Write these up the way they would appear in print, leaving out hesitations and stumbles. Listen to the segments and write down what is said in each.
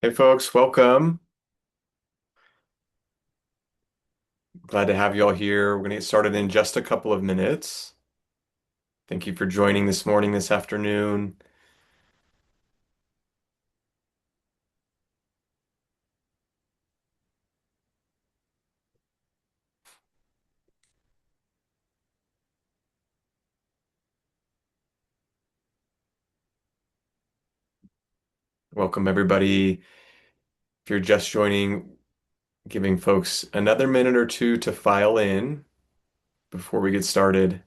Hey folks, welcome. Glad to have you all here. We're going to get started in just a couple of minutes. Thank you for joining this morning, this afternoon. Welcome everybody. If you're just joining, giving folks another minute or two to file in before we get started.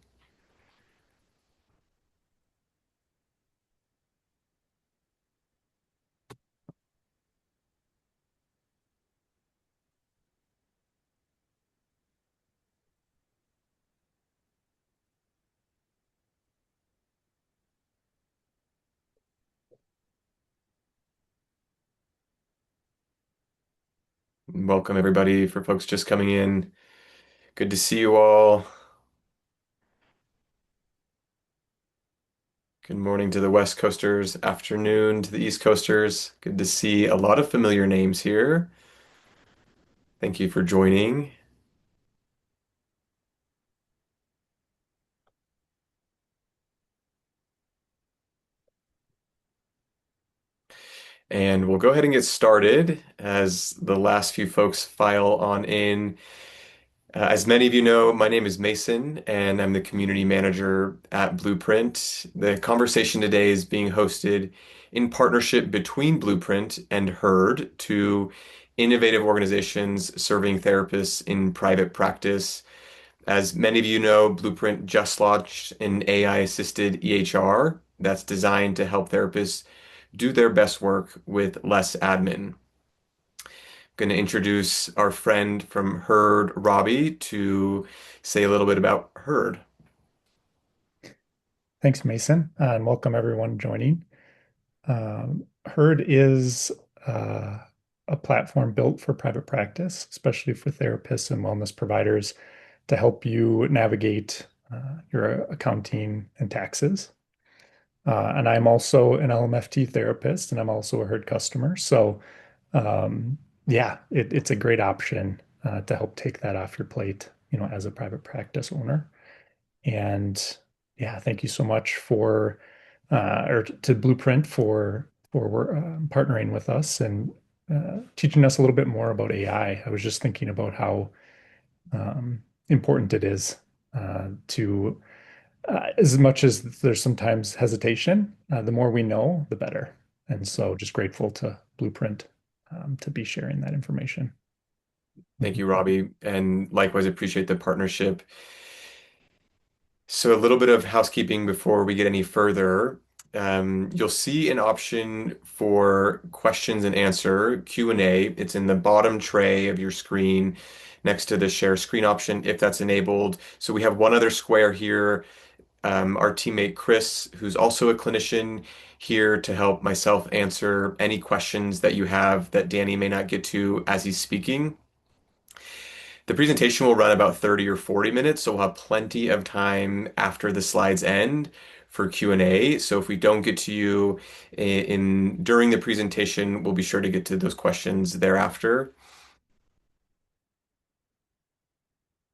Welcome everybody for folks just coming in. Good to see you all. Good morning to the West Coasters, afternoon to the East Coasters. Good to see a lot of familiar names here. Thank you for joining. And we'll go ahead and get started as the last few folks file on in. As many of you know, my name is Mason, and I'm the community manager at Blueprint. The conversation today is being hosted in partnership between Blueprint and Herd, two innovative organizations serving therapists in private practice. As many of you know, Blueprint just launched an AI-assisted EHR that's designed to help therapists do their best work with less admin. Going to introduce our friend from Herd, Robbie, to say a little bit about Herd. Thanks, Mason, and welcome everyone joining. Herd is a platform built for private practice, especially for therapists and wellness providers to help you navigate your accounting and taxes. And I'm also an LMFT therapist, and I'm also a Herd customer. So, yeah, it's a great option to help take that off your plate, as a private practice owner. And yeah, thank you so much for or to Blueprint for partnering with us and teaching us a little bit more about AI. I was just thinking about how important it is to as much as there's sometimes hesitation, the more we know, the better. And so just grateful to Blueprint to be sharing that information. Thank you, Robbie, and likewise appreciate the partnership. So a little bit of housekeeping before we get any further. You'll see an option for questions and answer, Q&A. It's in the bottom tray of your screen next to the share screen option if that's enabled. So we have one other square here. Our teammate Chris, who's also a clinician, here to help myself answer any questions that you have that Danny may not get to as he's speaking. The presentation will run about 30 or 40 minutes, so we'll have plenty of time after the slides end for Q&A. So if we don't get to you during the presentation, we'll be sure to get to those questions thereafter.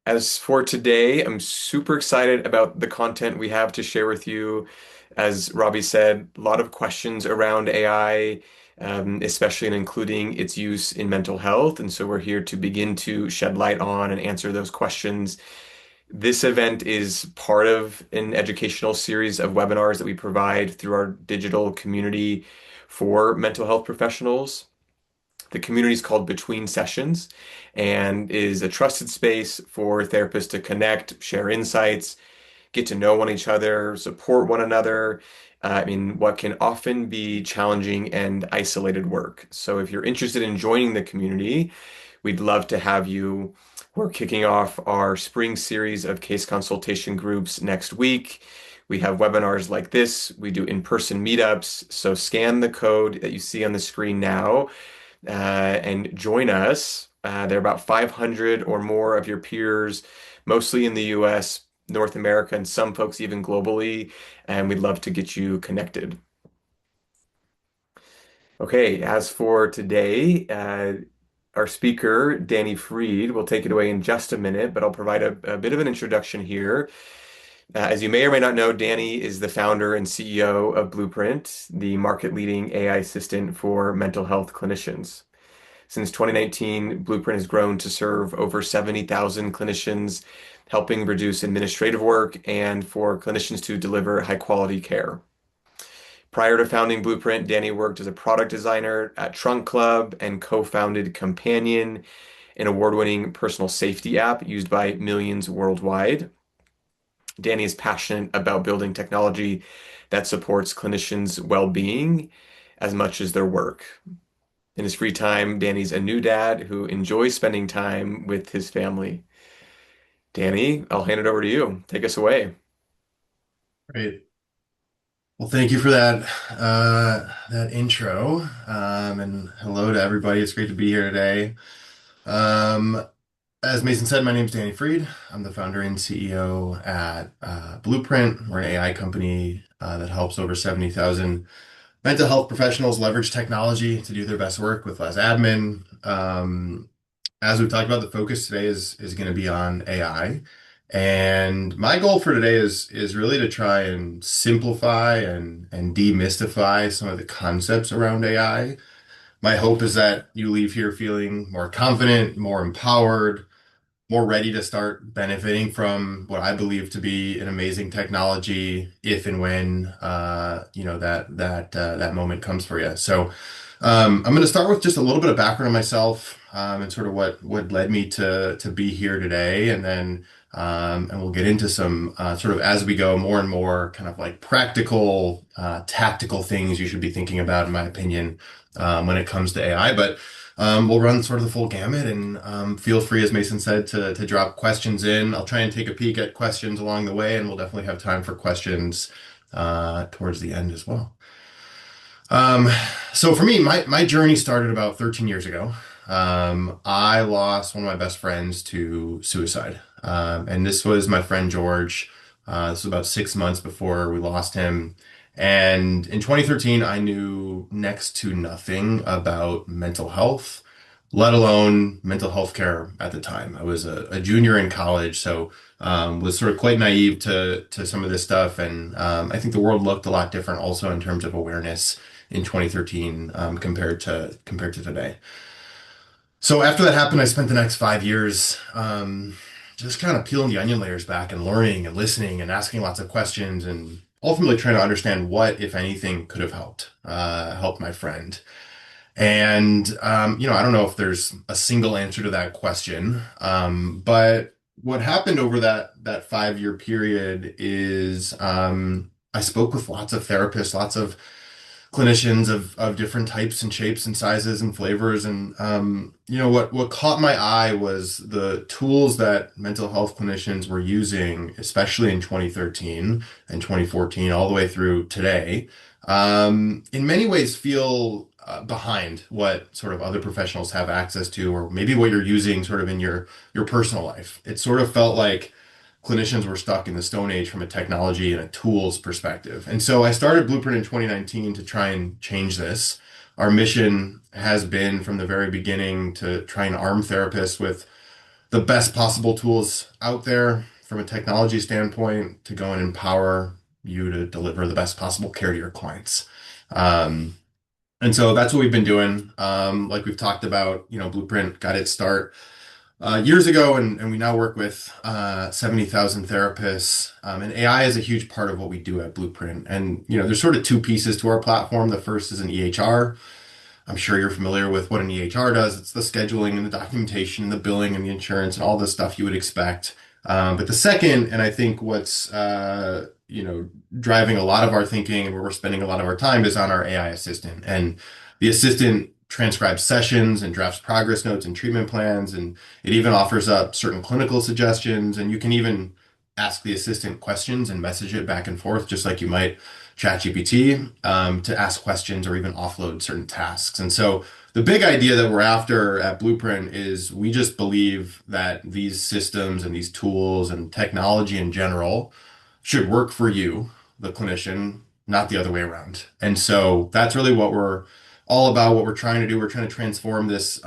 As for today, I'm super excited about the content we have to share with you. As Robbie said, a lot of questions around AI, especially and including its use in mental health. And so we're here to begin to shed light on and answer those questions. This event is part of an educational series of webinars that we provide through our digital community for mental health professionals. The community is called Between Sessions and is a trusted space for therapists to connect, share insights, get to know one each other, support one another. In what can often be challenging and isolated work. So if you're interested in joining the community, we'd love to have you. We're kicking off our spring series of case consultation groups next week. We have webinars like this. We do in-person meetups. So scan the code that you see on the screen now and join us. There are about 500 or more of your peers, mostly in the US, North America, and some folks even globally. And we'd love to get you connected. Okay, as for today, our speaker, Danny Freed, will take it away in just a minute, but I'll provide a bit of an introduction here. As you may or may not know, Danny is the founder and CEO of Blueprint, the market-leading AI assistant for mental health clinicians. Since 2019, Blueprint has grown to serve over 70,000 clinicians, helping reduce administrative work and for clinicians to deliver high-quality care. Prior to founding Blueprint, Danny worked as a product designer at Trunk Club and co-founded Companion, an award-winning personal safety app used by millions worldwide. Danny is passionate about building technology that supports clinicians' well-being as much as their work. In his free time, Danny's a new dad who enjoys spending time with his family. Danny, I'll hand it over to you. Take us away. Great. Well, thank you for that intro. And hello to everybody. It's great to be here today. Um, as Mason said, my name is Danny Freed. I'm the founder and CEO at Blueprint. We're an AI company that helps over 70,000 mental health professionals leverage technology to do their best work with less admin. As we've talked about, the focus today is going to be on AI. And my goal for today is really to try and simplify and demystify some of the concepts around AI. My hope is that you leave here feeling more confident, more empowered, more ready to start benefiting from what I believe to be an amazing technology if and when that moment comes for you. So I'm going to start with just a little bit of background on myself and sort of what led me to be here today, and then and we'll get into some sort of as we go more and more kind of like practical, tactical things you should be thinking about, in my opinion, when it comes to AI. But we'll run sort of the full gamut, and feel free, as Mason said, to drop questions in. I'll try and take a peek at questions along the way, and we'll definitely have time for questions towards the end as well. Um, so for me, my journey started about 13 years ago. I lost one of my best friends to suicide. And this was my friend George. This was about 6 months before we lost him. And in 2013, I knew next to nothing about mental health, let alone mental health care at the time. I was a junior in college, so was sort of quite naive to some of this stuff. And I think the world looked a lot different also in terms of awareness in 2013 compared to today. So after that happened, I spent the next 5 years just kind of peeling the onion layers back and learning and listening and asking lots of questions and ultimately trying to understand what, if anything, could have helped my friend. And I don't know if there's a single answer to that question, but what happened over that 5 year period is I spoke with lots of therapists, lots of clinicians of different types and shapes and sizes and flavors. And what caught my eye was the tools that mental health clinicians were using, especially in 2013 and 2014, all the way through today. In many ways feel behind what sort of other professionals have access to, or maybe what you're using sort of in your personal life. It sort of felt like clinicians were stuck in the Stone Age from a technology and a tools perspective. And so I started Blueprint in 2019 to try and change this. Our mission has been from the very beginning to try and arm therapists with the best possible tools out there from a technology standpoint to go and empower you to deliver the best possible care to your clients. Um, and so that's what we've been doing. Like we've talked about, Blueprint got its start years ago, and we now work with 70,000 therapists. And AI is a huge part of what we do at Blueprint. And, there's sort of two pieces to our platform. The first is an EHR. I'm sure you're familiar with what an EHR does. It's the scheduling and the documentation and the billing and the insurance and all the stuff you would expect. But the second, and I think what's driving a lot of our thinking and where we're spending a lot of our time is on our AI assistant. And the assistant transcribes sessions and drafts progress notes and treatment plans, and it even offers up certain clinical suggestions. And you can even ask the assistant questions and message it back and forth, just like you might ChatGPT, to ask questions or even offload certain tasks. And so the big idea that we're after at Blueprint is we just believe that these systems and these tools and technology in general should work for you, the clinician, not the other way around. And so that's really what we're all about what we're trying to do. We're trying to transform this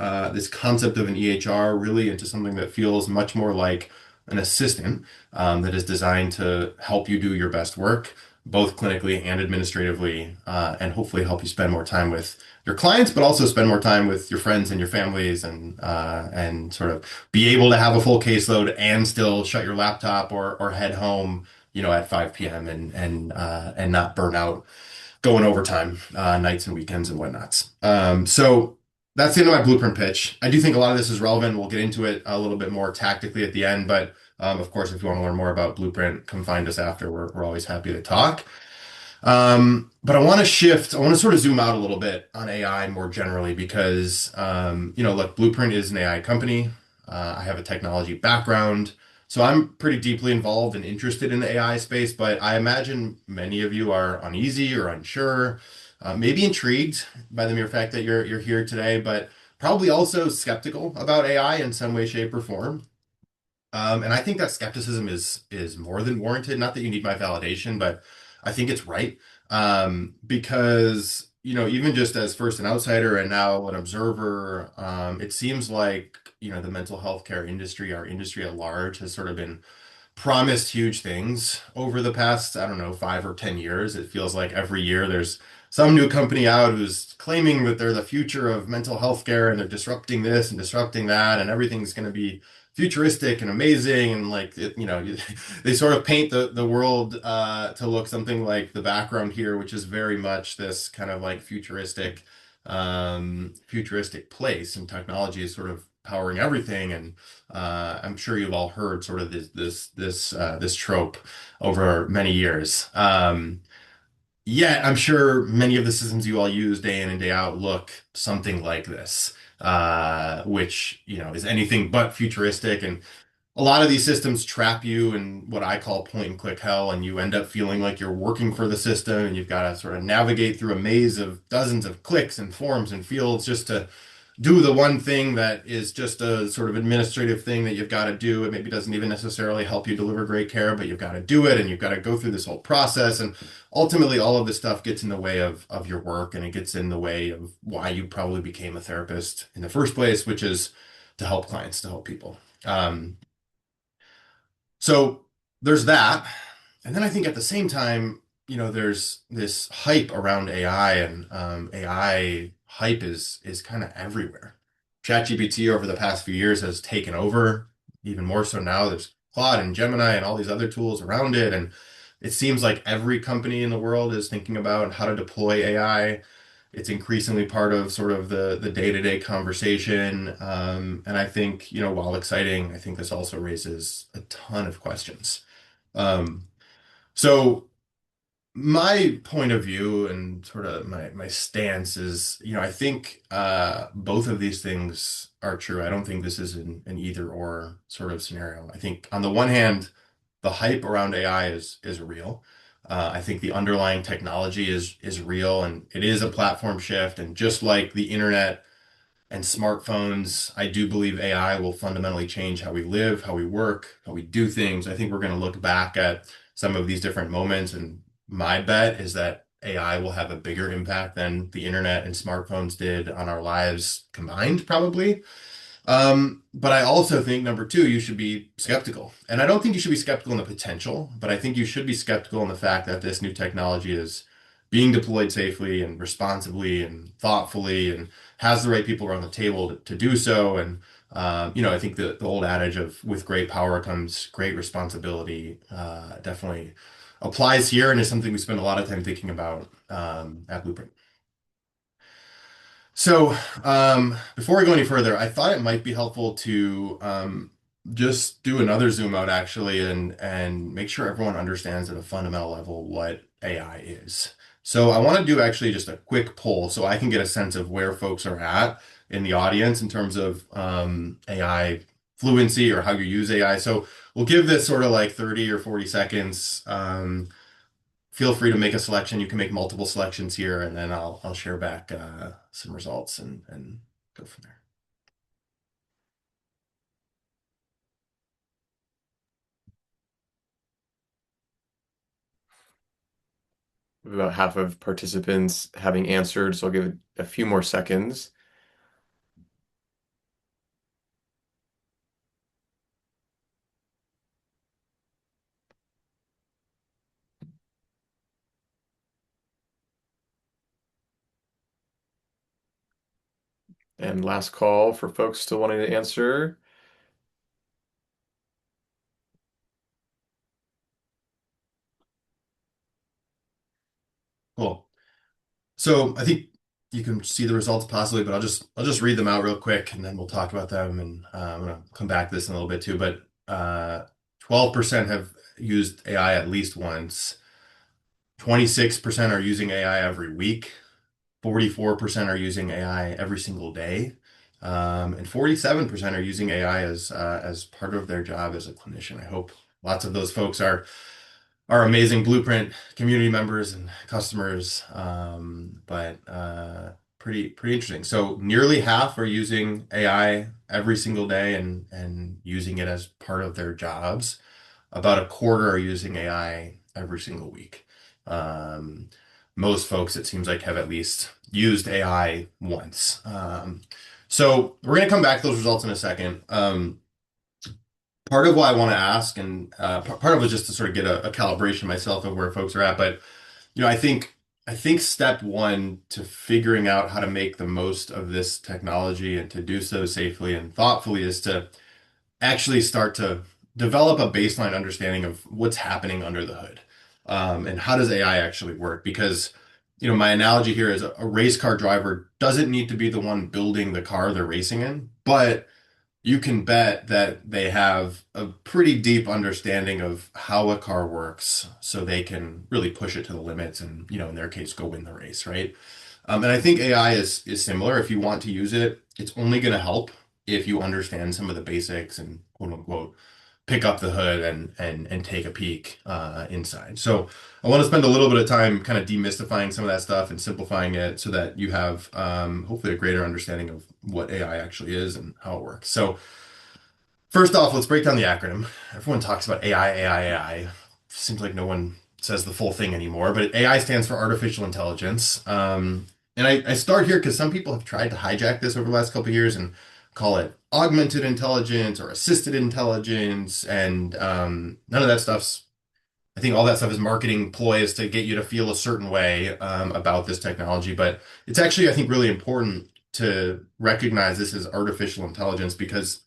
concept of an EHR really into something that feels much more like an assistant that is designed to help you do your best work, both clinically and administratively, and hopefully help you spend more time with your clients, but also spend more time with your friends and your families, and sort of be able to have a full caseload and still shut your laptop or head home, at 5 p.m. and not burn out going overtime, nights and weekends and whatnots. So that's the end of my blueprint pitch. I do think a lot of this is relevant. We'll get into it a little bit more tactically at the end, but of course, if you want to learn more about blueprint, come find us after. We're always happy to talk. But I want to sort of zoom out a little bit on AI more generally because, look, Blueprint is an AI company. I have a technology background, so I'm pretty deeply involved and interested in the AI space, but I imagine many of you are uneasy or unsure, maybe intrigued by the mere fact that you're here today, but probably also skeptical about AI in some way, shape, or form. And I think that skepticism is more than warranted. Not that you need my validation, but I think it's right. Because, even just as first an outsider and now an observer, it seems like, the mental health care industry, our industry at large, has sort of been promised huge things over the past, I don't know, 5 or 10 years. It feels like every year there's some new company out who's claiming that they're the future of mental health care and they're disrupting this and disrupting that, and everything's going to be futuristic and amazing. And like, they sort of paint the world to look something like the background here, which is very much this kind of like futuristic place, and technology is sort of powering everything. And I'm sure you've all heard sort of this trope over many years. Yeah, I'm sure many of the systems you all use day in and day out look something like this, which is anything but futuristic. And a lot of these systems trap you in what I call point and click hell, and you end up feeling like you're working for the system, and you've got to sort of navigate through a maze of dozens of clicks and forms and fields just to do the one thing that is just a sort of administrative thing that you've got to do. It maybe doesn't even necessarily help you deliver great care, but you've got to do it, and you've got to go through this whole process. And ultimately, all of this stuff gets in the way of your work, and it gets in the way of why you probably became a therapist in the first place, which is to help clients, to help people. So there's that. And then I think at the same time, there's this hype around AI, and AI hype is kind of everywhere. ChatGPT over the past few years has taken over, even more so now. There's Claude and Gemini and all these other tools around it. And it seems like every company in the world is thinking about how to deploy AI. It's increasingly part of sort of the day-to-day conversation. And I think, while exciting, I think this also raises a ton of questions. Um, so my point of view and sort of my stance is, I think both of these things are true. I don't think this is an either or sort of scenario. I think on the one hand, the hype around AI is real. I think the underlying technology is real, and it is a platform shift. And just like the internet and smartphones, I do believe AI will fundamentally change how we live, how we work, how we do things. I think we're going to look back at some of these different moments, and my bet is that AI will have a bigger impact than the internet and smartphones did on our lives combined, probably. But I also think number two, you should be skeptical. And I don't think you should be skeptical in the potential, but I think you should be skeptical in the fact that this new technology is being deployed safely and responsibly and thoughtfully, and has the right people around the table to do so. And I think the old adage of with great power comes great responsibility definitely applies here, and is something we spend a lot of time thinking about at Blueprint. So, before we go any further, I thought it might be helpful to just do another zoom out actually, and make sure everyone understands at a fundamental level what AI is. So I want to do actually just a quick poll so I can get a sense of where folks are at in the audience in terms of AI fluency or how you use AI. So we'll give this sort of like 30 or 40 seconds. Feel free to make a selection. You can make multiple selections here, and then I'll share back some results and go from there. About half of participants having answered, so I'll give it a few more seconds. And last call for folks still wanting to answer. Cool. So I think you can see the results possibly, but I'll just read them out real quick and then we'll talk about them. And I'm gonna come back to this in a little bit too. But 12% have used AI at least once. 26% are using AI every week. 44% are using AI every single day. And 47% are using AI as part of their job as a clinician. I hope lots of those folks are amazing Blueprint community members and customers. But pretty interesting. So nearly half are using AI every single day and using it as part of their jobs. About a quarter are using AI every single week. Um, Most folks, it seems like, have at least used AI once. So we're going to come back to those results in a second. Part of why I want to ask, and part of it was just to sort of get a calibration myself of where folks are at. But I think step one to figuring out how to make the most of this technology and to do so safely and thoughtfully is to actually start to develop a baseline understanding of what's happening under the hood. And how does AI actually work? Because, my analogy here is a race car driver doesn't need to be the one building the car they're racing in, but you can bet that they have a pretty deep understanding of how a car works so they can really push it to the limits and, in their case, go win the race, right? And I think AI is similar. If you want to use it, it's only going to help if you understand some of the basics and quote unquote pick up the hood and take a peek inside. So I want to spend a little bit of time kind of demystifying some of that stuff and simplifying it so that you have hopefully a greater understanding of what AI actually is and how it works. So first off, let's break down the acronym. Everyone talks about AI, AI, AI. Seems like no one says the full thing anymore, but AI stands for artificial intelligence. And I start here because some people have tried to hijack this over the last couple of years and call it augmented intelligence or assisted intelligence. And none of that stuff's, I think all that stuff is marketing ploys to get you to feel a certain way about this technology. But it's actually, I think, really important to recognize this as artificial intelligence because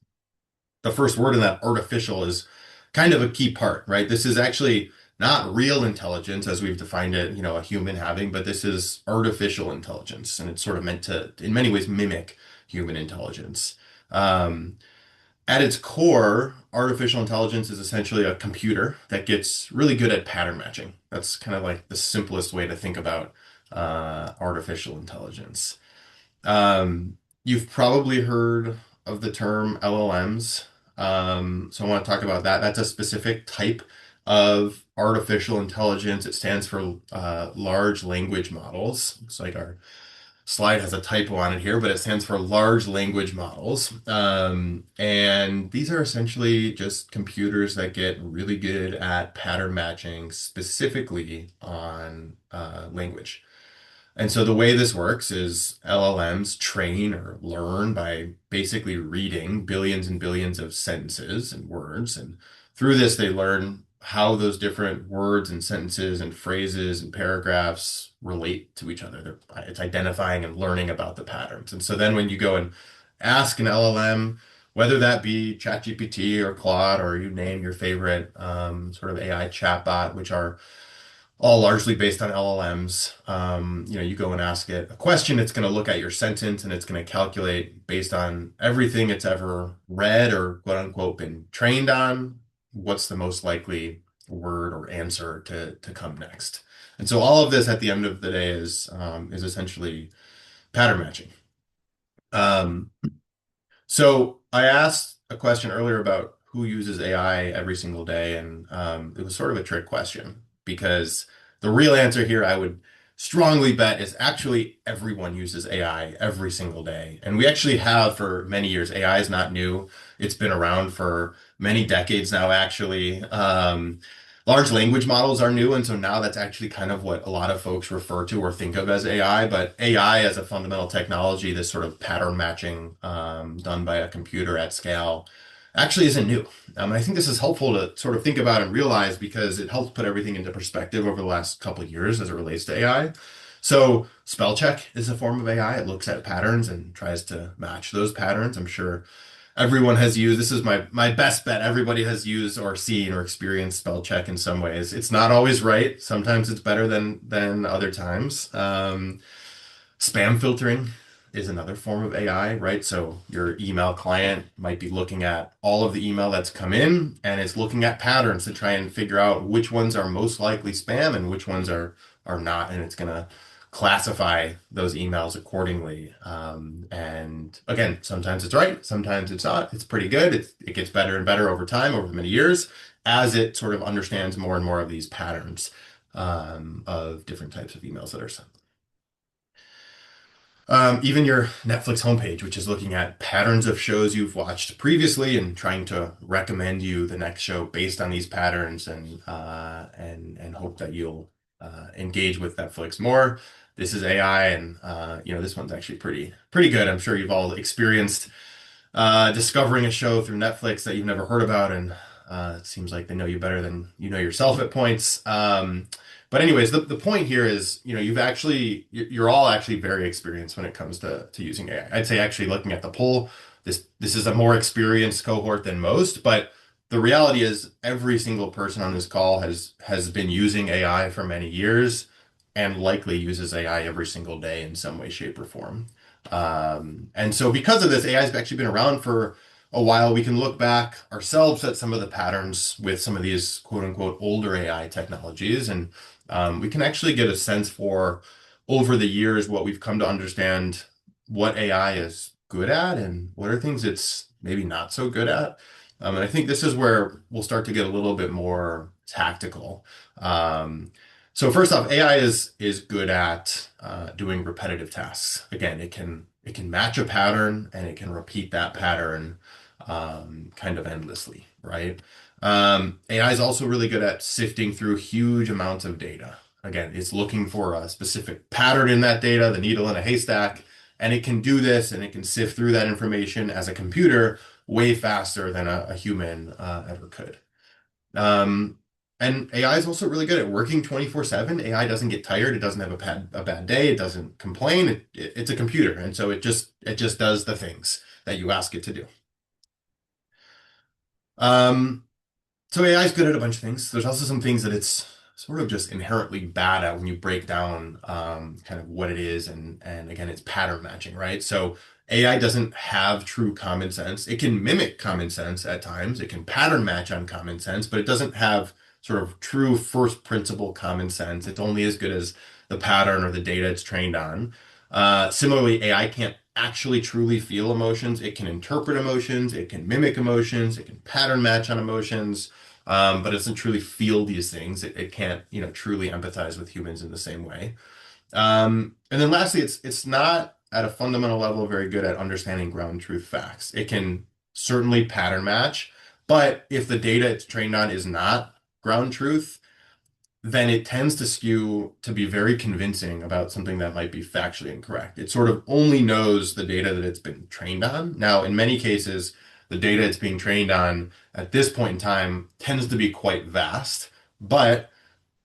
the first word in that artificial is kind of a key part, right? This is actually not real intelligence as we've defined it, a human having, but this is artificial intelligence, and it's sort of meant to, in many ways, mimic human intelligence. Um, at its core, artificial intelligence is essentially a computer that gets really good at pattern matching. That's kind of like the simplest way to think about artificial intelligence. You've probably heard of the term LLMs. So I want to talk about that. That's a specific type of artificial intelligence. It stands for large language models. Looks like our slide has a typo on it here, but it stands for large language models. And these are essentially just computers that get really good at pattern matching, specifically on language. And so the way this works is LLMs train or learn by basically reading billions and billions of sentences and words. And through this, they learn how those different words and sentences and phrases and paragraphs relate to each other. It's identifying and learning about the patterns. And so then when you go and ask an LLM, whether that be ChatGPT or Claude or you name your favorite sort of AI chatbot, which are all largely based on LLMs. You go and ask it a question, it's going to look at your sentence and it's going to calculate based on everything it's ever read or quote unquote been trained on, what's the most likely word or answer to come next. And so all of this at the end of the day is essentially pattern matching. Um, so I asked a question earlier about who uses AI every single day, and it was sort of a trick question because the real answer here, I would strongly bet, is actually everyone uses AI every single day. And we actually have for many years. AI is not new. It's been around for many decades now, actually. Large language models are new, and so now that's actually kind of what a lot of folks refer to or think of as AI. But AI as a fundamental technology, this sort of pattern matching done by a computer at scale, actually isn't new. And I think this is helpful to sort of think about and realize because it helps put everything into perspective over the last couple of years as it relates to AI. So spell check is a form of AI. It looks at patterns and tries to match those patterns. I'm sure everyone has used, this is my best bet. Everybody has used or seen or experienced spell check in some ways. It's not always right. Sometimes it's better than other times. Spam filtering is another form of AI, right? So your email client might be looking at all of the email that's come in and it's looking at patterns to try and figure out which ones are most likely spam and which ones are not, and it's gonna classify those emails accordingly. And again, sometimes it's right, sometimes it's not. It's pretty good. It gets better and better over time, over many years, as it sort of understands more and more of these patterns of different types of emails that are sent. Even your Netflix homepage, which is looking at patterns of shows you've watched previously and trying to recommend you the next show based on these patterns and hope that you'll engage with Netflix more. This is AI, and this one's actually pretty good. I'm sure you've all experienced discovering a show through Netflix that you've never heard about, and it seems like they know you better than you know yourself at points. But anyways, the point here is, you're all actually very experienced when it comes to using AI. I'd say actually looking at the poll, this is a more experienced cohort than most, but the reality is every single person on this call has been using AI for many years and likely uses AI every single day in some way, shape, or form. And so because of this, AI has actually been around for a while. We can look back ourselves at some of the patterns with some of these quote unquote older AI technologies, and we can actually get a sense for over the years what we've come to understand what AI is good at and what are things it's maybe not so good at. And I think this is where we'll start to get a little bit more tactical. So first off, AI is good at doing repetitive tasks. Again, it can match a pattern and it can repeat that pattern kind of endlessly, right? AI is also really good at sifting through huge amounts of data. Again, it's looking for a specific pattern in that data, the needle in a haystack, and it can do this and it can sift through that information as a computer way faster than a human ever could. Um, and AI is also really good at working 24/7. AI doesn't get tired. It doesn't have a bad day. It doesn't complain. It's a computer. And so it just does the things that you ask it to do. Um, so AI is good at a bunch of things. There's also some things that it's sort of just inherently bad at when you break down kind of what it is, and again, it's pattern matching, right? So AI doesn't have true common sense. It can mimic common sense at times. It can pattern match on common sense, but it doesn't have sort of true first principle common sense. It's only as good as the pattern or the data it's trained on. Similarly, AI can't actually truly feel emotions. It can interpret emotions. It can mimic emotions. It can pattern match on emotions, but it doesn't truly feel these things. It can't, truly empathize with humans in the same way. And then lastly, it's not at a fundamental level very good at understanding ground truth facts. It can certainly pattern match, but if the data it's trained on is not ground truth, then it tends to skew to be very convincing about something that might be factually incorrect. It sort of only knows the data that it's been trained on. Now, in many cases, the data it's being trained on at this point in time tends to be quite vast, but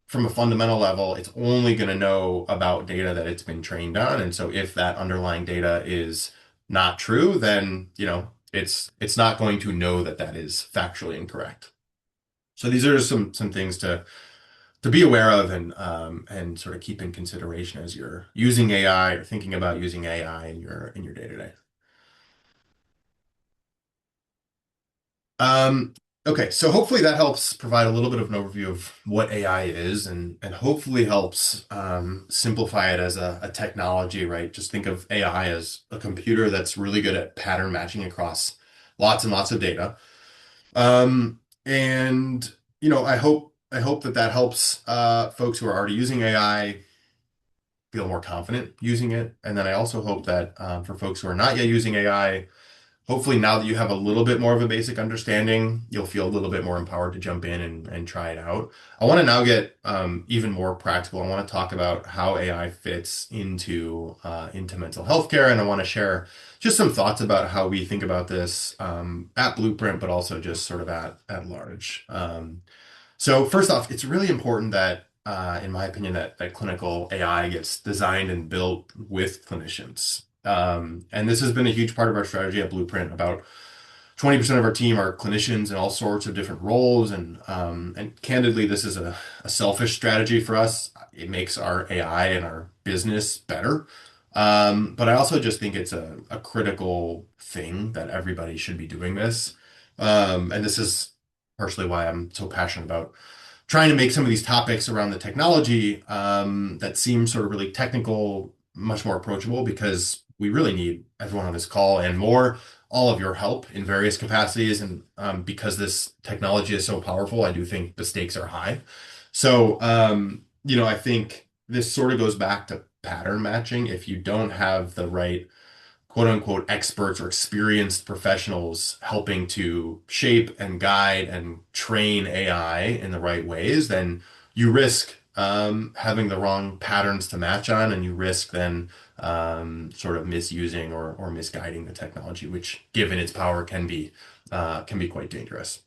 from a fundamental level, it's only going to know about data that it's been trained on. And so if that underlying data is not true, then, it's not going to know that that is factually incorrect. So these are just some things to be aware of and sort of keep in consideration as you're using AI or thinking about using AI in your day-to-day. Um, okay, so hopefully that helps provide a little bit of an overview of what AI is and hopefully helps simplify it as a technology, right? Just think of AI as a computer that's really good at pattern matching across lots and lots of data. And I hope that helps folks who are already using AI feel more confident using it. And then I also hope that for folks who are not yet using AI, hopefully now that you have a little bit more of a basic understanding, you'll feel a little bit more empowered to jump in and try it out. I want to now get even more practical. I want to talk about how AI fits into mental health care, and I want to share just some thoughts about how we think about this at Blueprint, but also just sort of at large. So first off, it's really important that, in my opinion, that clinical AI gets designed and built with clinicians. And this has been a huge part of our strategy at Blueprint. About 20% of our team are clinicians in all sorts of different roles, and candidly, this is a selfish strategy for us. It makes our AI and our business better. But I also just think it's a critical thing that everybody should be doing this. And this is partially why I'm so passionate about trying to make some of these topics around the technology that seem sort of really technical much more approachable, because we really need everyone on this call and more all of your help in various capacities. And because this technology is so powerful, I do think the stakes are high. So, I think this sort of goes back to pattern matching. If you don't have the right quote unquote experts or experienced professionals helping to shape and guide and train AI in the right ways, then you risk having the wrong patterns to match on, and you risk then sort of misusing or misguiding the technology, which, given its power, can be quite dangerous.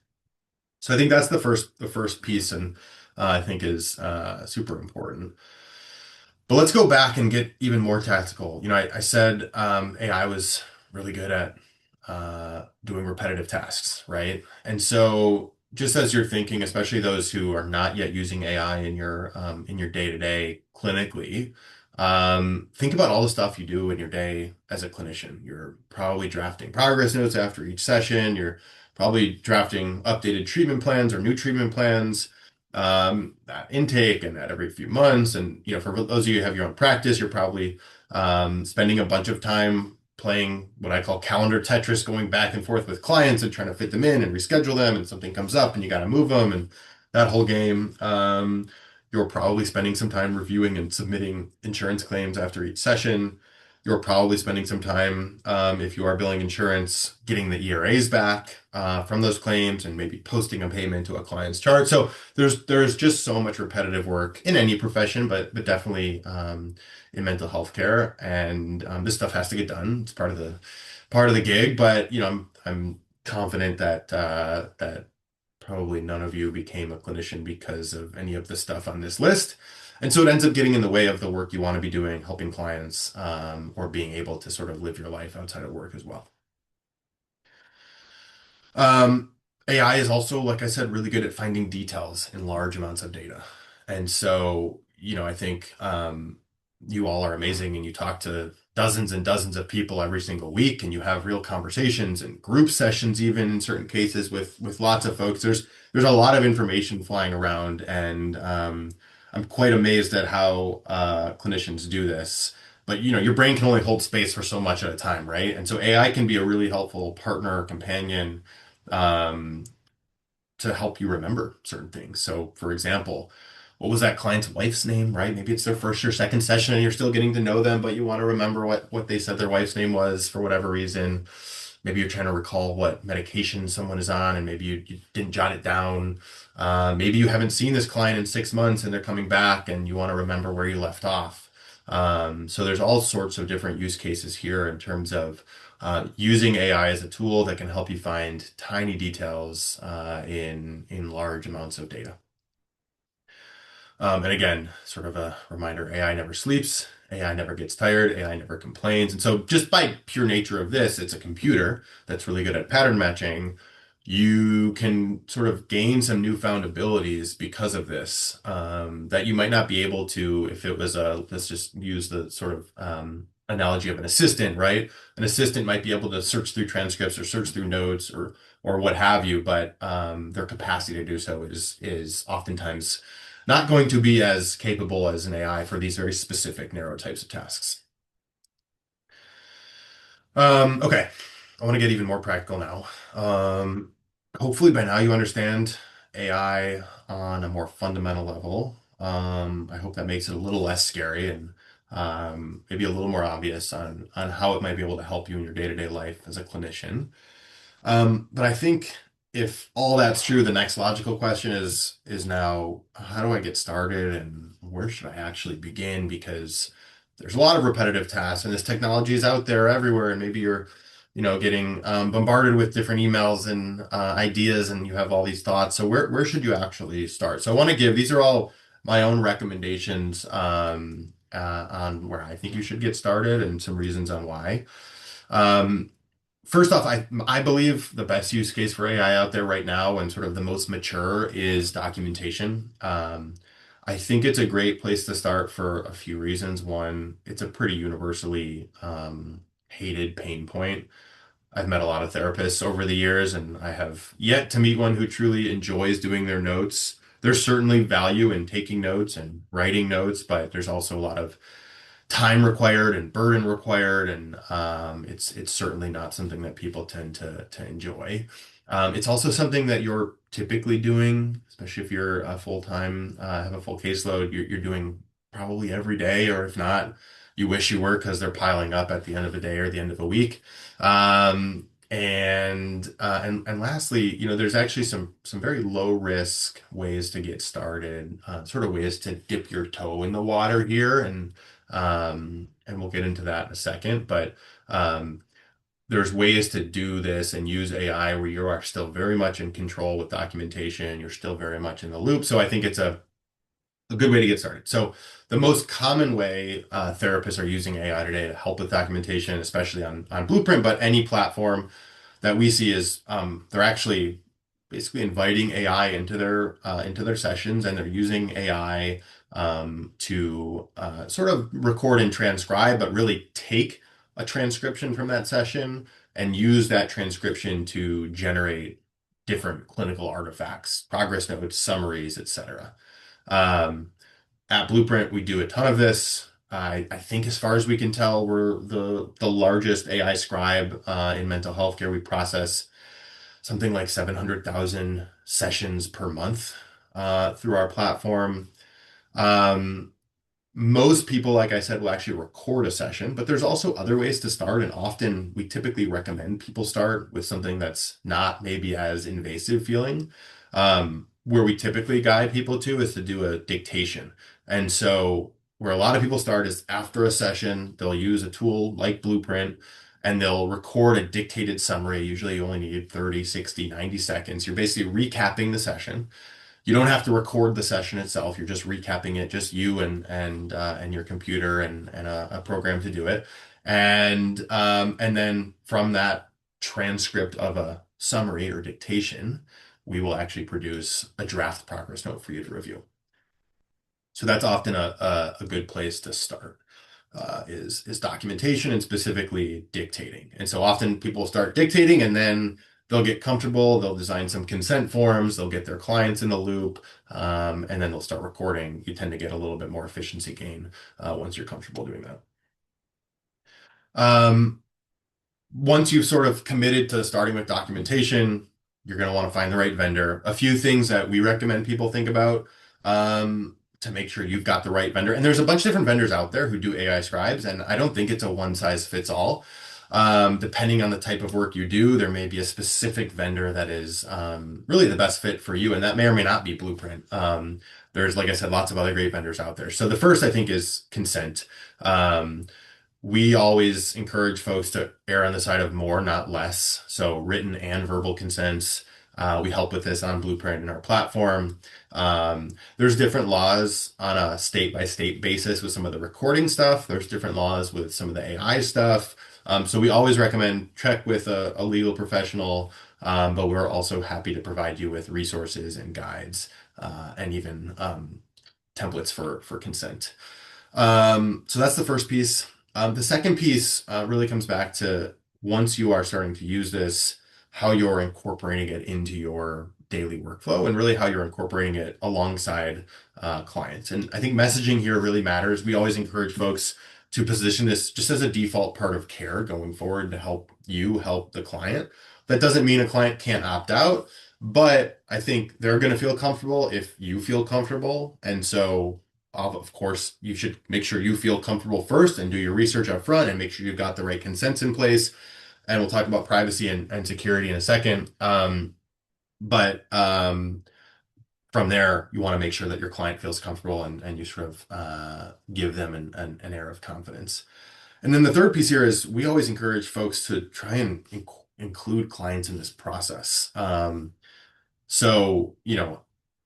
So I think that's the first piece, and I think is super important. But let's go back and get even more tactical. I said AI was really good at doing repetitive tasks, right? And so, just as you're thinking, especially those who are not yet using AI in your day-to-day clinically, think about all the stuff you do in your day as a clinician. You're probably drafting progress notes after each session. You're probably drafting updated treatment plans or new treatment plans at intake and at every few months. And for those of you who have your own practice, you're probably spending a bunch of time playing what I call calendar Tetris, going back and forth with clients and trying to fit them in and reschedule them, and something comes up and you got to move them, and that whole game. You're probably spending some time reviewing and submitting insurance claims after each session. You're probably spending some time, if you are billing insurance, getting the ERAs back from those claims and maybe posting a payment to a client's chart. So there's just so much repetitive work in any profession, but definitely in mental health care, and this stuff has to get done. It's part of the gig. But I'm confident that probably none of you became a clinician because of any of the stuff on this list. And so it ends up getting in the way of the work you want to be doing, helping clients, or being able to sort of live your life outside of work as well. AI is also, like I said, really good at finding details in large amounts of data. And so, I think you all are amazing, and you talk to dozens and dozens of people every single week, and you have real conversations and group sessions, even in certain cases with lots of folks. There's a lot of information flying around, and I'm quite amazed at how clinicians do this. But your brain can only hold space for so much at a time, right? And so AI can be a really helpful partner, companion, um, to help you remember certain things. So, for example, what was that client's wife's name, right? Maybe it's their first or second session and you're still getting to know them, but you want to remember what they said their wife's name was for whatever reason. Maybe you're trying to recall what medication someone is on, and maybe you didn't jot it down. Maybe you haven't seen this client in 6 months and they're coming back and you want to remember where you left off. So there's all sorts of different use cases here in terms of using AI as a tool that can help you find tiny details in large amounts of data. And again, sort of a reminder, AI never sleeps, AI never gets tired, AI never complains. And so, just by pure nature of this, it's a computer that's really good at pattern matching. You can sort of gain some newfound abilities because of this, that you might not be able to if it was let's just use the sort of analogy of an assistant, right? An assistant might be able to search through transcripts or search through notes or what have you, but their capacity to do so is oftentimes not going to be as capable as an AI for these very specific narrow types of tasks. Okay, I want to get even more practical now. Hopefully by now you understand AI on a more fundamental level. I hope that makes it a little less scary, and maybe a little more obvious on how it might be able to help you in your day-to-day life as a clinician. But I think if all that's true, the next logical question is now, how do I get started and where should I actually begin? Because there's a lot of repetitive tasks and this technology is out there everywhere, and maybe you're, getting bombarded with different emails and ideas, and you have all these thoughts. So where should you actually start? So I want to give these are all my own recommendations on where I think you should get started and some reasons on why. Um, First off, I believe the best use case for AI out there right now and sort of the most mature is documentation. I think it's a great place to start for a few reasons. One, it's a pretty universally hated pain point. I've met a lot of therapists over the years, and I have yet to meet one who truly enjoys doing their notes. There's certainly value in taking notes and writing notes, but there's also a lot of time required and burden required, and it's certainly not something that people tend to enjoy. It's also something that you're typically doing, especially if you're a full-time, have a full caseload, you're doing probably every day, or if not, you wish you were because they're piling up at the end of a day or the end of a week. And lastly, there's actually some very low risk ways to get started, sort of ways to dip your toe in the water here, and we'll get into that in a second. But there's ways to do this and use AI where you are still very much in control with documentation. You're still very much in the loop. So I think it's a good way to get started. So the most common way therapists are using AI today to help with documentation, especially on Blueprint, but any platform that we see is they're actually basically inviting AI into their sessions, and they're using AI to sort of record and transcribe, but really take a transcription from that session and use that transcription to generate different clinical artifacts, progress notes, summaries, etc. Um, at Blueprint, we do a ton of this. I think, as far as we can tell, we're the largest AI scribe in mental health care. We process something like 700,000 sessions per month through our platform. Um, Most people, like I said, will actually record a session, but there's also other ways to start. And often we typically recommend people start with something that's not maybe as invasive feeling. Where we typically guide people to is to do a dictation. And so where a lot of people start is after a session, they'll use a tool like Blueprint and they'll record a dictated summary. Usually you only need 30, 60, 90 seconds. You're basically recapping the session. You don't have to record the session itself. You're just recapping it, just you and your computer and a program to do it. And then from that transcript of a summary or dictation, we will actually produce a draft progress note for you to review. So that's often a good place to start. Is documentation and specifically dictating. And so often people start dictating and then they'll get comfortable, they'll design some consent forms, they'll get their clients in the loop, and then they'll start recording. You tend to get a little bit more efficiency gain once you're comfortable doing that. Um, Once you've sort of committed to starting with documentation, you're going to want to find the right vendor. A few things that we recommend people think about to make sure you've got the right vendor. And there's a bunch of different vendors out there who do AI scribes, and I don't think it's a one size fits all. Depending on the type of work you do, there may be a specific vendor that is really the best fit for you, and that may or may not be Blueprint. There's, like I said, lots of other great vendors out there. So the first, I think, is consent. We always encourage folks to err on the side of more, not less. So written and verbal consents. We help with this on Blueprint in our platform. There's different laws on a state by state basis with some of the recording stuff. There's different laws with some of the AI stuff. So we always recommend check with a legal professional, but we're also happy to provide you with resources and guides and even templates for consent. So that's the first piece. The second piece really comes back to once you are starting to use this, how you're incorporating it into your daily workflow and really how you're incorporating it alongside clients. And I think messaging here really matters. We always encourage folks to position this just as a default part of care going forward to help you help the client. That doesn't mean a client can't opt out, but I think they're going to feel comfortable if you feel comfortable. And so of course, you should make sure you feel comfortable first and do your research up front and make sure you've got the right consents in place. And we'll talk about privacy and security in a second. But from there, you want to make sure that your client feels comfortable and you sort of give them an air of confidence. And then the third piece here is we always encourage folks to try and include clients in this process. So,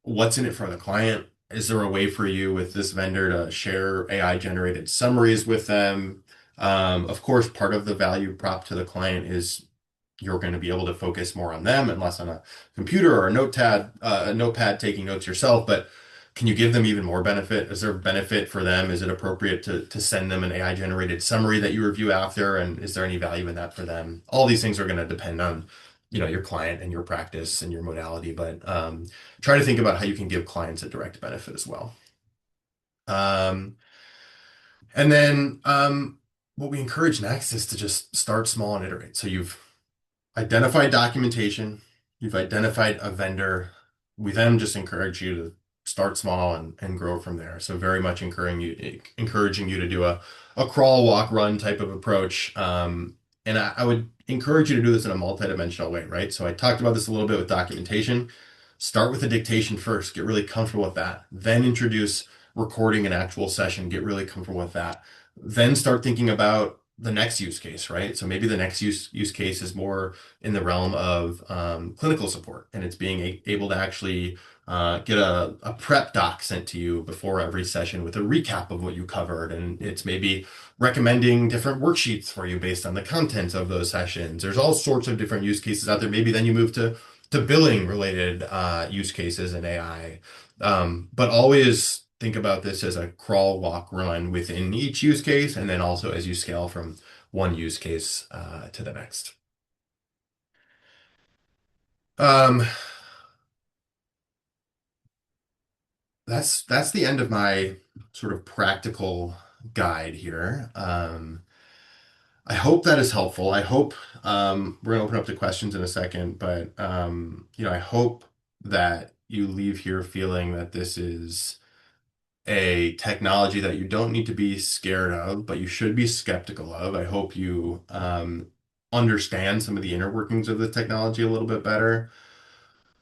what's in it for the client? Is there a way for you with this vendor to share AI generated summaries with them? Of course, part of the value prop to the client is you're going to be able to focus more on them and less on a computer or a notepad taking notes yourself. But can you give them even more benefit? Is there benefit for them? Is it appropriate to send them an AI generated summary that you review after? And is there any value in that for them? All these things are going to depend on, your client and your practice and your modality, but try to think about how you can give clients a direct benefit as well. Um, and then what we encourage next is to just start small and iterate. So you've identified documentation, you've identified a vendor. We then just encourage you to start small and grow from there. So very much encouraging you to do a crawl, walk, run type of approach. And I would encourage you to do this in a multidimensional way, right? So I talked about this a little bit with documentation. Start with the dictation first, get really comfortable with that. Then introduce recording an actual session, get really comfortable with that. Then start thinking about the next use case, right? So maybe the next use case is more in the realm of clinical support, and it's being able to actually get a prep doc sent to you before every session with a recap of what you covered, and it's maybe recommending different worksheets for you based on the contents of those sessions. There's all sorts of different use cases out there. Maybe then you move to billing related use cases in AI, but always think about this as a crawl, walk, run within each use case, and then also as you scale from one use case to the next. Um, that's the end of my sort of practical guide here. I hope that is helpful. I hope we're going to open up to questions in a second, but I hope that you leave here feeling that this is a technology that you don't need to be scared of, but you should be skeptical of. I hope you understand some of the inner workings of the technology a little bit better.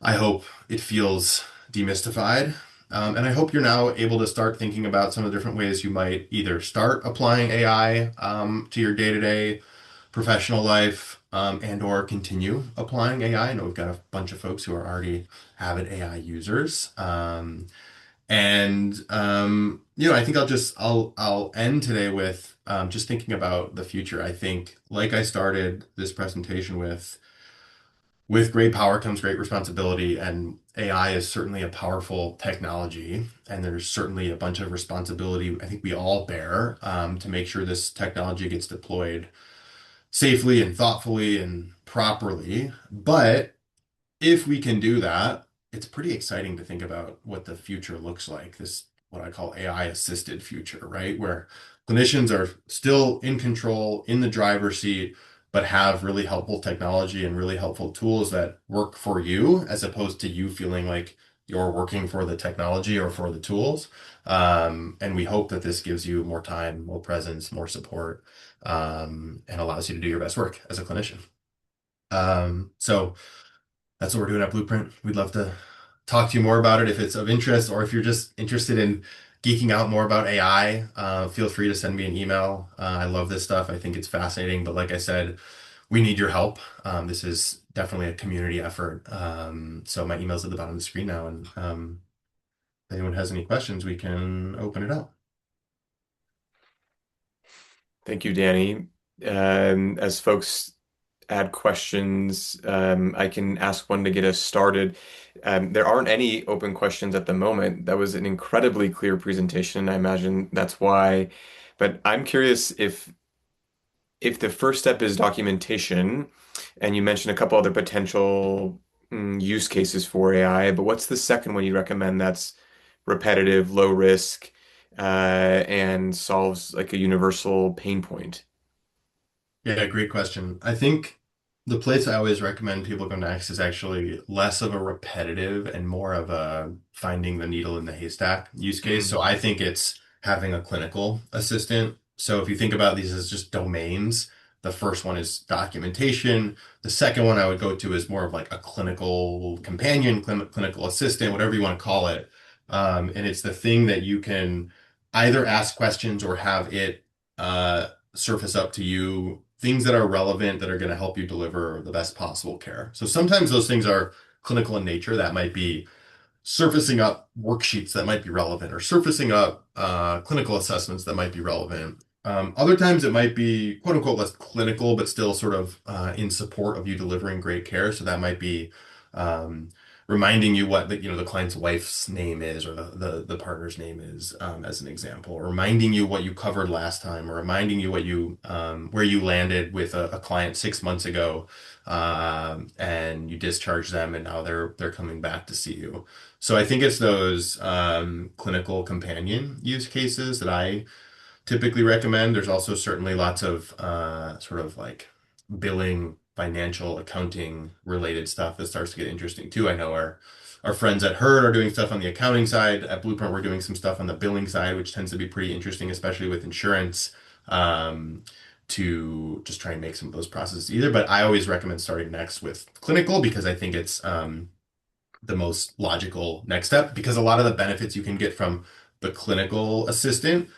I hope it feels demystified. And I hope you're now able to start thinking about some of the different ways you might either start applying AI to your day-to-day professional life and or continue applying AI. I know we've got a bunch of folks who are already avid AI users. I think I'll end today with just thinking about the future. I think, like I started this presentation with great power comes great responsibility, and AI is certainly a powerful technology, and there's certainly a bunch of responsibility I think we all bear to make sure this technology gets deployed safely and thoughtfully and properly. But if we can do that, it's pretty exciting to think about what the future looks like. This, what I call AI assisted future, right? Where clinicians are still in control, in the driver's seat, but have really helpful technology and really helpful tools that work for you, as opposed to you feeling like you're working for the technology or for the tools. And we hope that this gives you more time, more presence, more support, and allows you to do your best work as a clinician. So that's what we're doing at Blueprint. We'd love to talk to you more about it if it's of interest, or if you're just interested in geeking out more about AI, feel free to send me an email. I love this stuff. I think it's fascinating, but like I said, we need your help. This is definitely a community effort. So my email's at the bottom of the screen now, and if anyone has any questions, we can open it up. Thank you, Danny. As folks add questions, I can ask one to get us started. There aren't any open questions at the moment. That was an incredibly clear presentation. I imagine that's why. But I'm curious if the first step is documentation, and you mentioned a couple other potential use cases for AI, but what's the second one you recommend that's repetitive, low risk, and solves like a universal pain point? Yeah, great question. I think The place I always recommend people go next is actually less of a repetitive and more of a finding the needle in the haystack use case. So Mm, I think it's having a clinical assistant. So if you think about these as just domains, the first one is documentation. The second one I would go to is more of like a clinical companion, clinical assistant, whatever you want to call it. And it's the thing that you can either ask questions or have it surface up to you things that are relevant that are going to help you deliver the best possible care. So sometimes those things are clinical in nature. That might be surfacing up worksheets that might be relevant or surfacing up clinical assessments that might be relevant. Other times it might be quote unquote less clinical, but still sort of in support of you delivering great care. So that might be um, reminding you what the client's wife's name is or the partner's name is, as an example, or reminding you what you covered last time, or reminding you what you where you landed with a client 6 months ago, and you discharged them and now they're coming back to see you. So I think it's those clinical companion use cases that I typically recommend. There's also certainly lots of sort of like billing, financial, accounting related stuff that starts to get interesting too. I know our friends at Herd are doing stuff on the accounting side. At Blueprint, we're doing some stuff on the billing side, which tends to be pretty interesting, especially with insurance, to just try and make some of those processes either. But I always recommend starting next with clinical because I think it's the most logical next step because a lot of the benefits you can get from the clinical assistant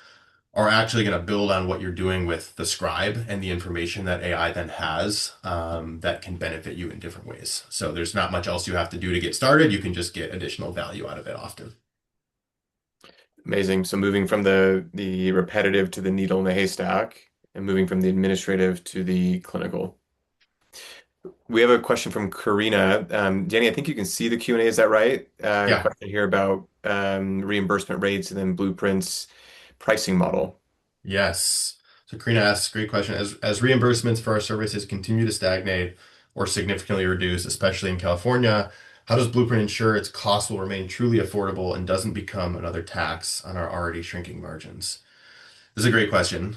are actually going to build on what you're doing with the scribe and the information that AI then has, that can benefit you in different ways. So there's not much else you have to do to get started. You can just get additional value out of it often. amazing. So moving from the repetitive to the needle in the haystack, and moving from the administrative to the clinical. We have a question from Karina. Danny, I think you can see the Q&A. Is that right? Yeah. Question here about reimbursement rates and then Blueprint's pricing model. Yes. So Karina asks, great question. As reimbursements for our services continue to stagnate or significantly reduce, especially in California, how does Blueprint ensure its costs will remain truly affordable and doesn't become another tax on our already shrinking margins? This is a great question.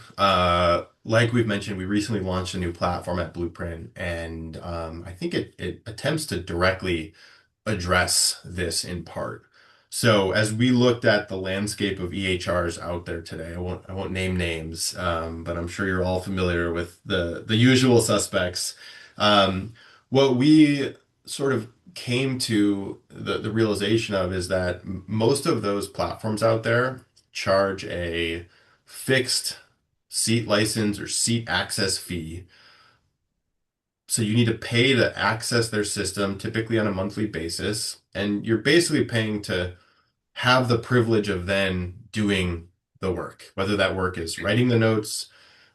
Like we've mentioned, we recently launched a new platform at Blueprint, and I think it attempts to directly address this in part. So as we looked at the landscape of EHRs out there today, I won't name names, but I'm sure you're all familiar with the usual suspects. Um, what we sort of came to the realization of is that most of those platforms out there charge a fixed seat license or seat access fee. So you need to pay to access their system, typically on a monthly basis, and you're basically paying to have the privilege of then doing the work, whether that work is writing the notes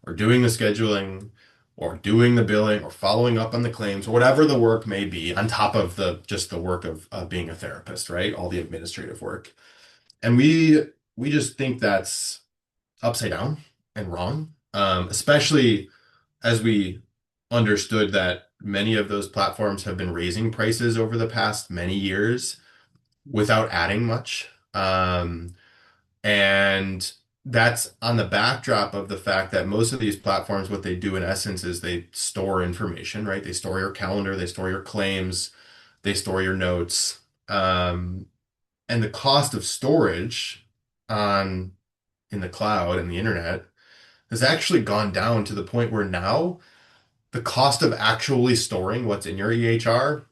or doing the scheduling or doing the billing or following up on the claims or whatever the work may be on top of the just the work of being a therapist, right? All the administrative work. And we just think that's upside down and wrong, especially as we understood that many of those platforms have been raising prices over the past many years without adding much. And that's on the backdrop of the fact that most of these platforms, what they do in essence is they store information, right? They store your calendar, they store your claims, they store your notes. And the cost of storage on in the cloud and the internet has actually gone down to the point where now the cost of actually storing what's in your EHR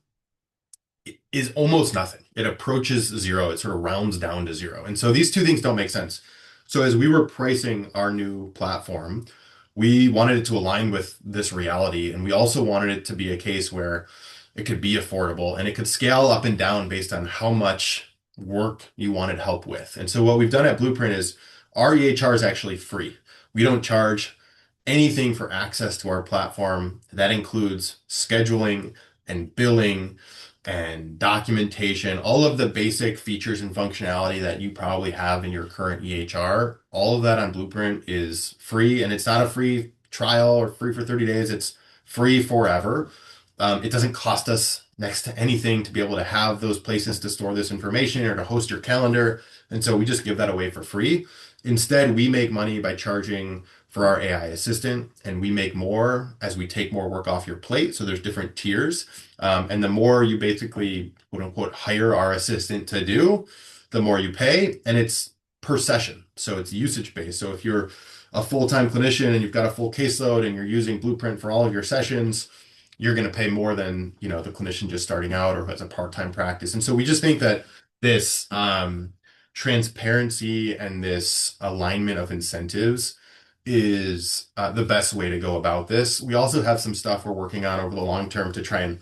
is almost nothing. It approaches zero. It sort of rounds down to zero. And so these two things don't make sense. So as we were pricing our new platform, we wanted it to align with this reality. And we also wanted it to be a case where it could be affordable and it could scale up and down based on how much work you wanted help with. And so what we've done at Blueprint is our EHR is actually free. We don't charge anything for access to our platform. That includes scheduling and billing and documentation, all of the basic features and functionality that you probably have in your current EHR. All of that on Blueprint is free, and it's not a free trial or free for 30 days. It's free forever. It doesn't cost us next to anything to be able to have those places to store this information or to host your calendar. And so we just give that away for free. Instead, we make money by charging for our AI assistant, and we make more as we take more work off your plate. So there's different tiers. And the more you basically, quote unquote, hire our assistant to do, the more you pay. And it's per session. So it's usage based. So if you're a full-time clinician and you've got a full caseload and you're using Blueprint for all of your sessions, you're going to pay more than, the clinician just starting out or who has a part-time practice. And so we just think that this transparency and this alignment of incentives is the best way to go about this. We also have some stuff we're working on over the long term to try and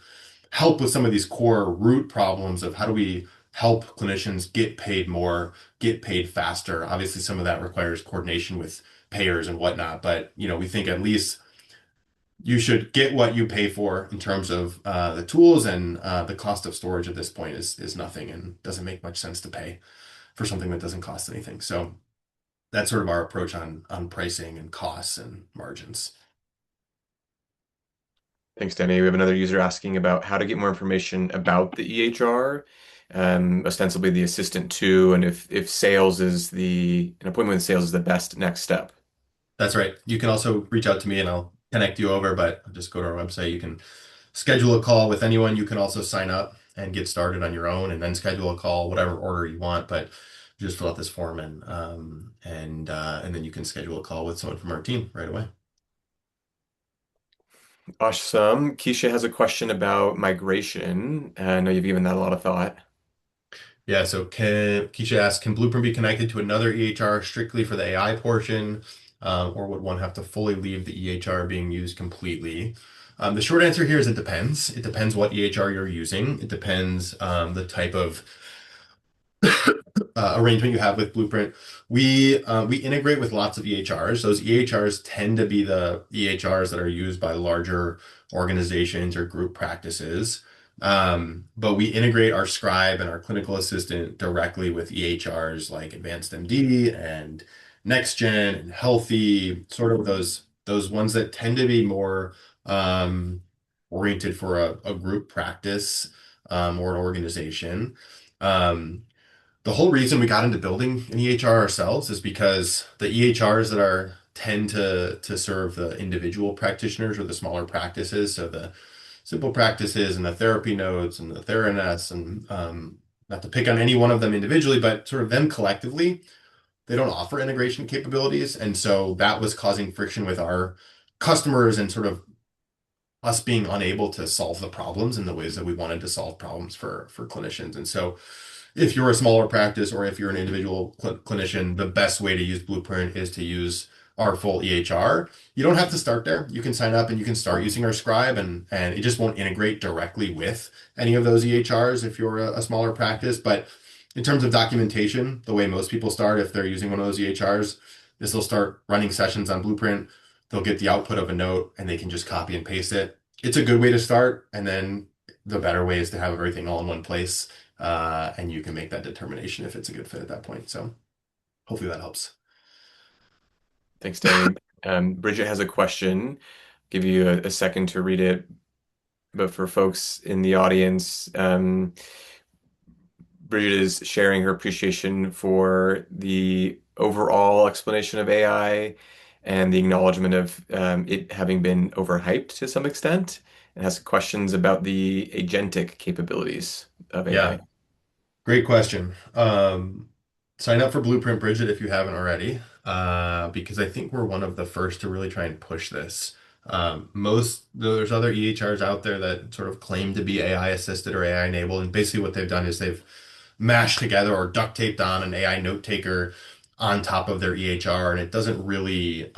help with some of these core root problems of how do we help clinicians get paid more, get paid faster. Obviously, some of that requires coordination with payers and whatnot, but we think at least you should get what you pay for in terms of the tools, and the cost of storage at this point is nothing and doesn't make much sense to pay for something that doesn't cost anything. So that's sort of our approach on pricing and costs and margins. Thanks, Danny. We have another user asking about how to get more information about the EHR, ostensibly the assistant too, and if sales is an appointment with sales is the best next step. That's right. You can also reach out to me and I'll connect you over, but just go to our website. You can schedule a call with anyone. You can also sign up and get started on your own and then schedule a call, whatever order you want. But just fill out this form and then you can schedule a call with someone from our team right away. Awesome. Keisha has a question about migration. I know you've given that a lot of thought. Yeah, so Keisha asks, can Blueprint be connected to another EHR strictly for the AI portion, or would one have to fully leave the EHR being used completely? The short answer here is it depends. It depends what EHR you're using. It depends the type of arrangement you have with Blueprint. We integrate with lots of EHRs. Those EHRs tend to be the EHRs that are used by larger organizations or group practices. But we integrate our scribe and our clinical assistant directly with EHRs like Advanced MD and NextGen and Healthy, sort of those ones that tend to be more oriented for a group practice or an organization. Um, the whole reason we got into building an EHR ourselves is because the EHRs that are tend to serve the individual practitioners or the smaller practices, so the simple practices and the therapy nodes and the Theranos, and not to pick on any one of them individually, but sort of them collectively, they don't offer integration capabilities. And so that was causing friction with our customers and sort of us being unable to solve the problems in the ways that we wanted to solve problems for clinicians. And so if you're a smaller practice or if you're an individual clinician, the best way to use Blueprint is to use our full EHR. You don't have to start there. You can sign up and you can start using our scribe, and it just won't integrate directly with any of those EHRs if you're a smaller practice. But in terms of documentation, the way most people start, if they're using one of those EHRs, is they'll start running sessions on Blueprint. They'll get the output of a note and they can just copy and paste it. It's a good way to start. And then the better way is to have everything all in one place, and you can make that determination if it's a good fit at that point. So hopefully that helps. Thanks, Danny. Bridget has a question. Give you a second to read it. But for folks in the audience, Bridget is sharing her appreciation for the overall explanation of AI and the acknowledgement of it having been overhyped to some extent, and has questions about the agentic capabilities of Yeah, AI. great question. Sign up for Blueprint, Bridget, if you haven't already, because I think we're one of the first to really try and push this. There's other EHRs out there that sort of claim to be AI assisted or AI enabled, and basically what they've done is they've mashed together or duct taped on an AI note taker on top of their EHR, and it doesn't really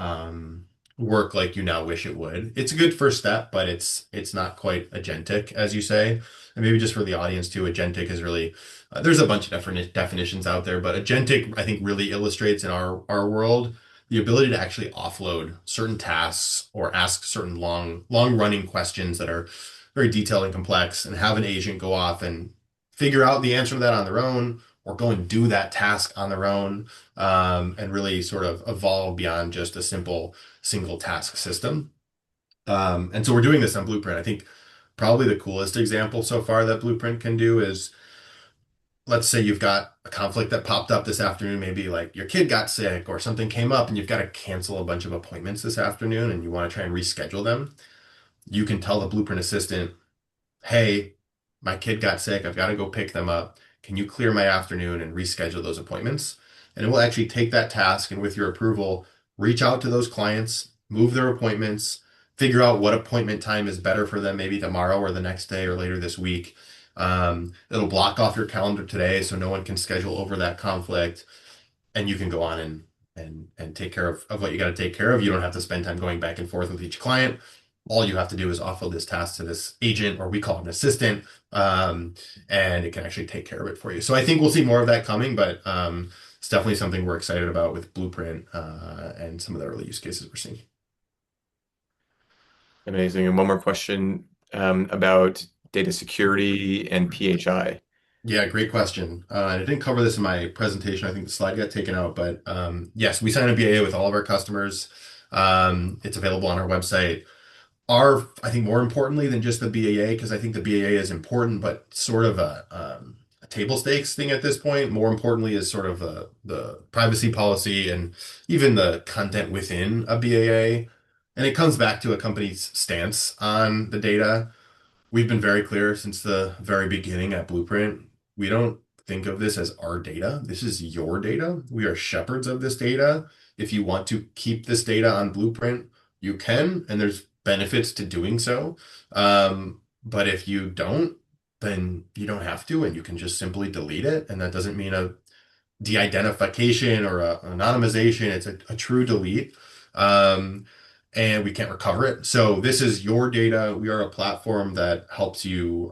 work like you now wish it would. It's a good first step, but it's not quite agentic, as you say. And maybe just for the audience too, agentic is really there's a bunch of different definitions out there, but agentic I think really illustrates in our world the ability to actually offload certain tasks or ask certain long running questions that are very detailed and complex, and have an agent go off and figure out the answer to that on their own, or go and do that task on their own, and really sort of evolve beyond just a simple single task system. And so we're doing this on Blueprint. I think probably the coolest example so far that Blueprint can do is let's say you've got a conflict that popped up this afternoon, maybe like your kid got sick or something came up and you've got to cancel a bunch of appointments this afternoon and you want to try and reschedule them, you can tell the Blueprint assistant, hey, my kid got sick. I've got to go pick them up. Can you clear my afternoon and reschedule those appointments? And it will actually take that task and with your approval, reach out to those clients, move their appointments, figure out what appointment time is better for them, maybe tomorrow or the next day or later this week. It'll block off your calendar today so no one can schedule over that conflict and you can go on and take care of what you got to take care of. You don't have to spend time going back and forth with each client. All you have to do is offload this task to this agent, or we call it an assistant, um, and it can actually take care of it for you. So I think we'll see more of that coming, but it's definitely something we're excited about with Blueprint and some of the early use cases we're seeing. Amazing. And one more question about data security and PHI. Yeah, great question. And I didn't cover this in my presentation. I think the slide got taken out, but yes, we sign a BAA with all of our customers. It's available on our website. I think more importantly than just the BAA, because I think the BAA is important, but sort of a table stakes thing at this point. More importantly is sort of the privacy policy and even the content within a BAA. And it comes back to a company's stance on the data. We've been very clear since the very beginning at Blueprint. We don't think of this as our data. This is your data. We are shepherds of this data. If you want to keep this data on Blueprint, you can, and there's benefits to doing so. But if you don't, then you don't have to, and you can just simply delete it. And that doesn't mean a de-identification or anonymization. It's a true delete. Um, and we can't recover it. So this is your data. We are a platform that helps you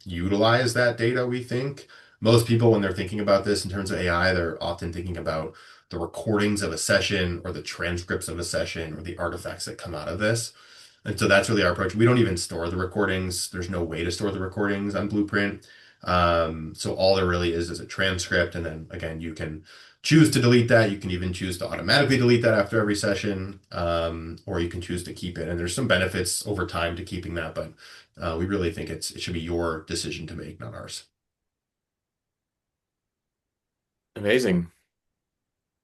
utilize that data, we think. Most people, when they're thinking about this in terms of AI, they're often thinking about the recordings of a session or the transcripts of a session or the artifacts that come out of this. And so that's really our approach. We don't even store the recordings. There's no way to store the recordings on Blueprint. So all there really is a transcript. And then again, you can choose to delete that. You can even choose to automatically delete that after every session, or you can choose to keep it. And there's some benefits over time to keeping that, but we really think it should be your decision to make, not ours. Amazing.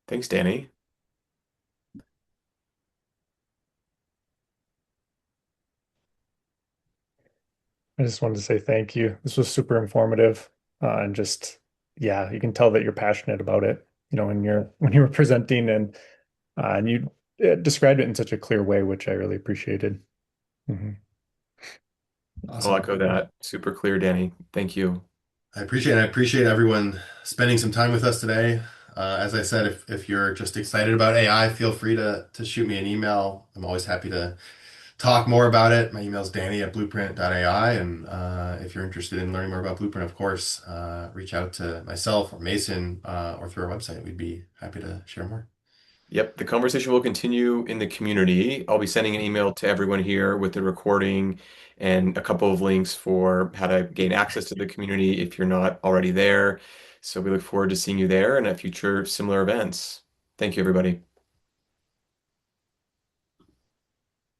Thanks, Danny. I just wanted to say thank you. This was super informative, and just yeah, you can tell that you're passionate about it. When you were presenting and you described it in such a clear way, which I really appreciated. Hmm. I'll Awesome. echo that. Super clear, Danny. Thank you. I appreciate everyone spending some time with us today. As I said, if you're just excited about AI, feel free to shoot me an email. I'm always happy to talk more about it. My email is danny@blueprint.ai. And if you're interested in learning more about Blueprint, of course, reach out to myself or Mason or through our website. We'd be happy to share more. Yep, the conversation will continue in the community. I'll be sending an email to everyone here with the recording and a couple of links for how to gain access to the community if you're not already there. So we look forward to seeing you there and at future similar events. Thank you, everybody.